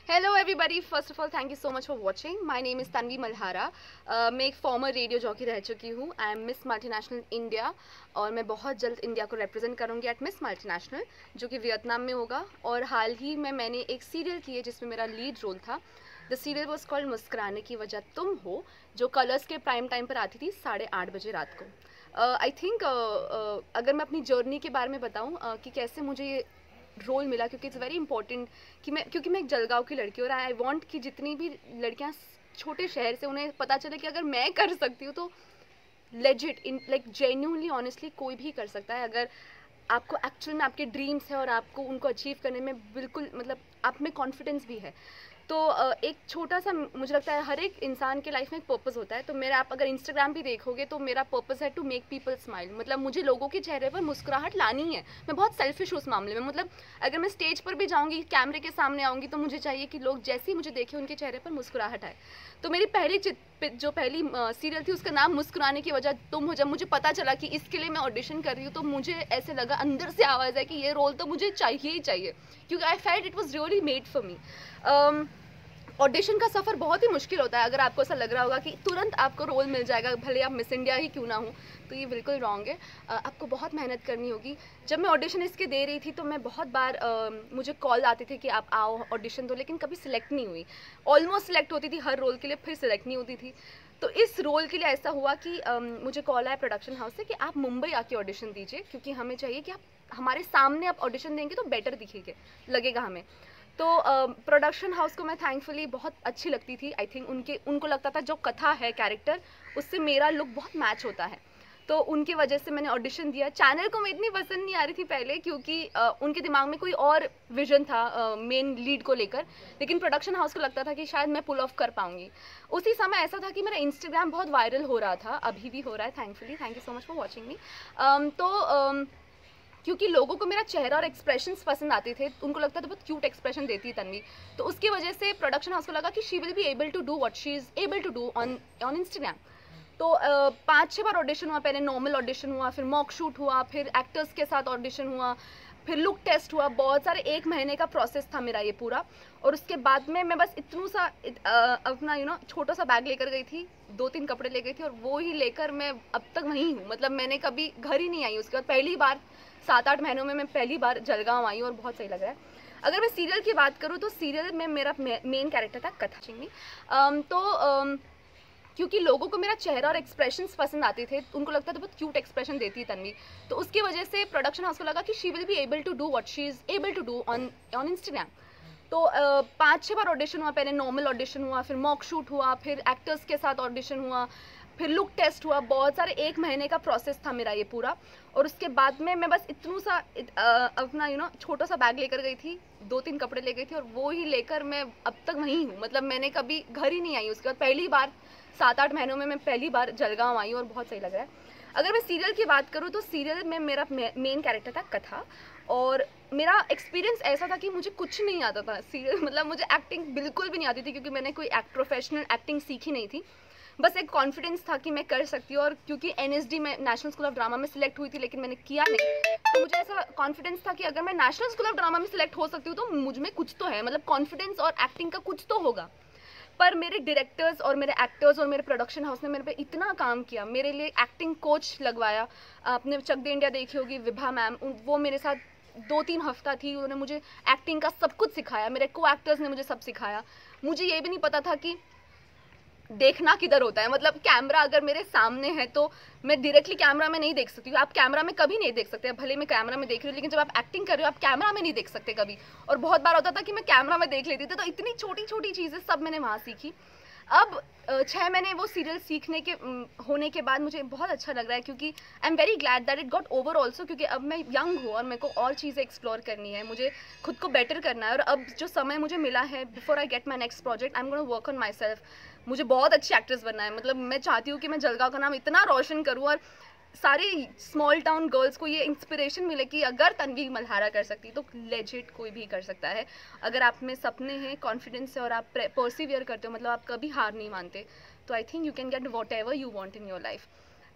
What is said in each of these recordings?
Hello everybody. First of all, thank you so much for watching. My name is Tanvi Malhara. मैं एक farmer radio jockey रह चुकी हूँ. I am miss multinational India और मैं बहुत जल्द इंडिया को रिप्रेजेंट करूँगी एट मिस मल्टीनेशनल, जो कि वियतनाम में होगा. और हाल ही में मैंने एक सीरियल की है जिसमें मेरा लीड रोल था. द सीरियल वॉज कॉल्ड मुस्कुराने की वजह तुम हो, जो कलर्स के प्राइम टाइम पर आती थी 8:30 बजे रात को. आई थिंक अगर मैं अपनी जर्नी के बारे में बताऊँ कि कैसे मुझे ये रोल मिला, क्योंकि इट्स वेरी इंपॉर्टेंट क्योंकि मैं एक जलगांव की लड़की हूँ और आई वांट कि जितनी भी लड़कियाँ छोटे शहर से उन्हें पता चले कि अगर मैं कर सकती हूँ तो legit in like genuinely honestly कोई भी कर सकता है. अगर आपको एक्चुअल में आपके ड्रीम्स है और आपको उनको अचीव करने में बिल्कुल मतलब आप में कॉन्फिडेंस भी है, तो एक छोटा सा मुझे लगता है हर एक इंसान के लाइफ में एक पर्पस होता है. तो मेरा आप अगर इंस्टाग्राम भी देखोगे तो मेरा पर्पस है टू मेक पीपल स्माइल. मतलब मुझे लोगों के चेहरे पर मुस्कुराहट लानी है. मैं बहुत सेल्फिश हूँ उस मामले में. मतलब अगर मैं स्टेज पर भी जाऊँगी, कैमरे के सामने आऊँगी, तो मुझे चाहिए कि लोग जैसे ही मुझे देखें उनके चेहरे पर मुस्कुराहट आए. तो मेरी पहली सीरियल थी उसका नाम मुस्कुराने की वजह तुम हो. जब मुझे पता चला कि इसके लिए मैं ऑडिशन कर रही हूँ तो मुझे ऐसे लगा, अंदर से आवाज़ है कि ये रोल तो मुझे चाहिए ही चाहिए, क्योंकि I felt it was really made for me. Audition का सफ़र बहुत ही मुश्किल होता है. अगर आपको ऐसा लग रहा होगा कि तुरंत आपको रोल मिल जाएगा, भले आप मिस इंडिया ही क्यों ना हो, तो ये बिल्कुल रॉन्ग है. आपको बहुत मेहनत करनी होगी. जब मैं ऑडिशन इसके दे रही थी तो मैं बहुत बार मुझे कॉल आते थे कि आप आओ ऑडिशन दो, लेकिन कभी सिलेक्ट नहीं हुई. ऑलमोस्ट सिलेक्ट होती थी हर रोल के लिए, फिर सिलेक्ट नहीं होती थी. तो इस रोल के लिए ऐसा हुआ कि मुझे कॉल आया प्रोडक्शन हाउस से कि आप मुंबई आके ऑडिशन दीजिए, क्योंकि हमें चाहिए कि आप हमारे सामने आप ऑडिशन देंगे तो बेटर दिखेंगे, लगेगा हमें. तो प्रोडक्शन हाउस को मैं थैंकफुली बहुत अच्छी लगती थी. आई थिंक उनको लगता था जो कथा है कैरेक्टर उससे मेरा लुक बहुत मैच होता है, तो उनकी वजह से मैंने ऑडिशन दिया. चैनल को मैं इतनी पसंद नहीं आ रही थी पहले, क्योंकि उनके दिमाग में कोई और विजन था मेन लीड को लेकर, लेकिन प्रोडक्शन हाउस को लगता था कि शायद मैं पुल ऑफ कर पाऊंगी. उसी समय ऐसा था कि मेरा इंस्टाग्राम बहुत वायरल हो रहा था, अभी भी हो रहा है thankfully. Thank you so much for watching मी. क्योंकि लोगों को मेरा चेहरा और एक्सप्रेशंस पसंद आते थे, उनको लगता था बहुत क्यूट एक्सप्रेशन देती है तन्वी, तो उसकी वजह से प्रोडक्शन हाउस को लगा कि she will be able to do what she is able to do on Instagram. तो 5-6 बार ऑडिशन हुआ. पहले नॉर्मल ऑडिशन हुआ, फिर मॉक शूट हुआ, फिर एक्टर्स के साथ ऑडिशन हुआ, फिर लुक टेस्ट हुआ. बहुत सारे 1 महीने का प्रोसेस था मेरा ये पूरा. और उसके बाद में मैं बस इतना सा अपना छोटा सा बैग लेकर गई थी, 2-3 कपड़े ले गई थी, और वो ही लेकर मैं अब तक वहीं हूँ. मतलब मैंने कभी घर ही नहीं आई. उसके बाद पहली बार 7-8 महीनों में मैं पहली बार जलगांव आई हूँ और बहुत सही लग रहा है. अगर मैं सीरियल की बात करूँ तो सीरियल में मेरा मेन कैरेक्टर था कथा चिंगनी. क्योंकि लोगों को मेरा चेहरा और एक्सप्रेशंस पसंद आते थे, उनको लगता था बहुत क्यूट एक्सप्रेशन देती है तन्वी, तो उसकी वजह से प्रोडक्शन हाउस को लगा कि she will be able to do what she is able to do on Instagram. तो 5-6 बार ऑडिशन हुआ. पहले नॉर्मल ऑडिशन हुआ, फिर मॉक शूट हुआ, फिर एक्टर्स के साथ ऑडिशन हुआ, फिर लुक टेस्ट हुआ. बहुत सारे 1 महीने का प्रोसेस था मेरा ये पूरा. और उसके बाद में मैं बस इतना सा अपना छोटा सा बैग लेकर गई थी, 2-3 कपड़े ले गई थी, और वो ही लेकर मैं अब तक वहीं हूँ. मतलब मैंने कभी घर ही नहीं आई. उसके बाद पहली बार 7-8 महीनों में मैं पहली बार जलगांव आई हूँ और बहुत सही लग रहा है. अगर मैं सीरियल की बात करूँ तो सीरियल में मेरा मेन कैरेक्टर था कथा, और मेरा एक्सपीरियंस ऐसा था कि मुझे कुछ नहीं आता था सीरियल. मतलब मुझे एक्टिंग बिल्कुल भी नहीं आती थी, क्योंकि मैंने कोई प्रोफेशनल एक्टिंग सीखी नहीं थी. बस एक कॉन्फिडेंस था कि मैं कर सकती हूँ. और क्योंकि NSD में नेशनल स्कूल ऑफ ड्रामा में सिलेक्ट हुई थी, लेकिन मैंने किया नहीं, तो मुझे ऐसा कॉन्फिडेंस था कि अगर मैं नेशनल स्कूल ऑफ ड्रामा में सिलेक्ट हो सकती हूँ तो मुझ में कुछ तो है, मतलब कॉन्फिडेंस और एक्टिंग का कुछ तो होगा. पर मेरे डायरेक्टर्स और मेरे एक्टर्स और मेरे प्रोडक्शन हाउस ने मेरे पे इतना काम किया, मेरे लिए एक्टिंग कोच लगवाया. आपने चक दे इंडिया देखी होगी, विभा मैम, वो मेरे साथ 2-3 हफ्ता थी. उन्होंने मुझे एक्टिंग का सब कुछ सिखाया. मेरे को एक्टर्स ने मुझे सब सिखाया. मुझे ये भी नहीं पता था कि देखना किधर होता है. मतलब कैमरा अगर मेरे सामने है तो मैं डायरेक्टली कैमरा में नहीं देख सकती हूँ. आप कैमरा में कभी नहीं देख सकते. भले मैं कैमरा में देख रही हूँ, लेकिन जब आप एक्टिंग कर रहे हो आप कैमरा में नहीं देख सकते कभी. और बहुत बार होता था कि मैं कैमरा में देख लेती थी. तो इतनी छोटी छोटी चीज़ें सब मैंने वहाँ सीखी. अब 6 महीने वो सीरियल सीखने के होने के बाद मुझे बहुत अच्छा लग रहा है, क्योंकि I am very glad that it got over also. क्योंकि अब मैं यंग हूँ और मेरे को और चीज़ें एक्सप्लोर करनी है, मुझे खुद को बेटर करना है. और अब जो समय मुझे मिला है before I get my next project, I am gonna work on my self. मुझे बहुत अच्छी एक्ट्रेस बनना है. मतलब मैं चाहती हूँ कि मैं जलगांव का नाम इतना रोशन करूँ और सारी स्मॉल टाउन गर्ल्स को ये इंस्पिरेशन मिले कि अगर तन्वी मल्हारा कर सकती तो लेजिट कोई भी कर सकता है. अगर आप में सपने हैं, कॉन्फिडेंस है और आप परसिवियर करते हो, मतलब आप कभी हार नहीं मानते, तो I think you can get what ever you want in your life.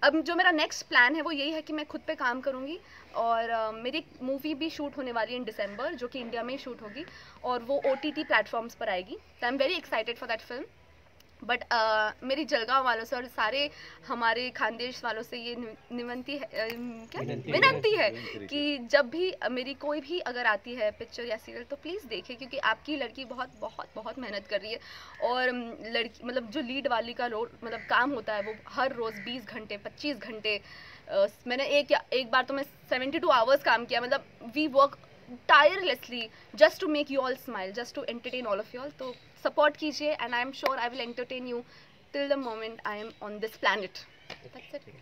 अब जो मेरा नेक्स्ट प्लान है वो यही है कि मैं खुद पे काम करूँगी और मेरी मूवी भी शूट होने वाली है इन दिसंबर, जो कि इंडिया में ही शूट होगी और वो OTT प्लेटफॉर्म्स पर आएगी। तो I am very excited for that film. But मेरी जलगांव वालों से और सारे हमारे खानदेश वालों से ये विनती है कि जब भी मेरी कोई भी अगर आती है पिक्चर या सीरियल तो प्लीज़ देखें, क्योंकि आपकी लड़की बहुत बहुत बहुत मेहनत कर रही है। और लड़की मतलब जो लीड वाली का रोल मतलब काम होता है वो हर रोज़ 20 घंटे 25 घंटे, मैंने एक बार तो मैं 72 आवर्स काम किया। मतलब we work tirelessly just to make you all smile, just to entertain all of you all. तो support कीजिए and I am sure I will entertain you till the moment I am on this planet. That's it.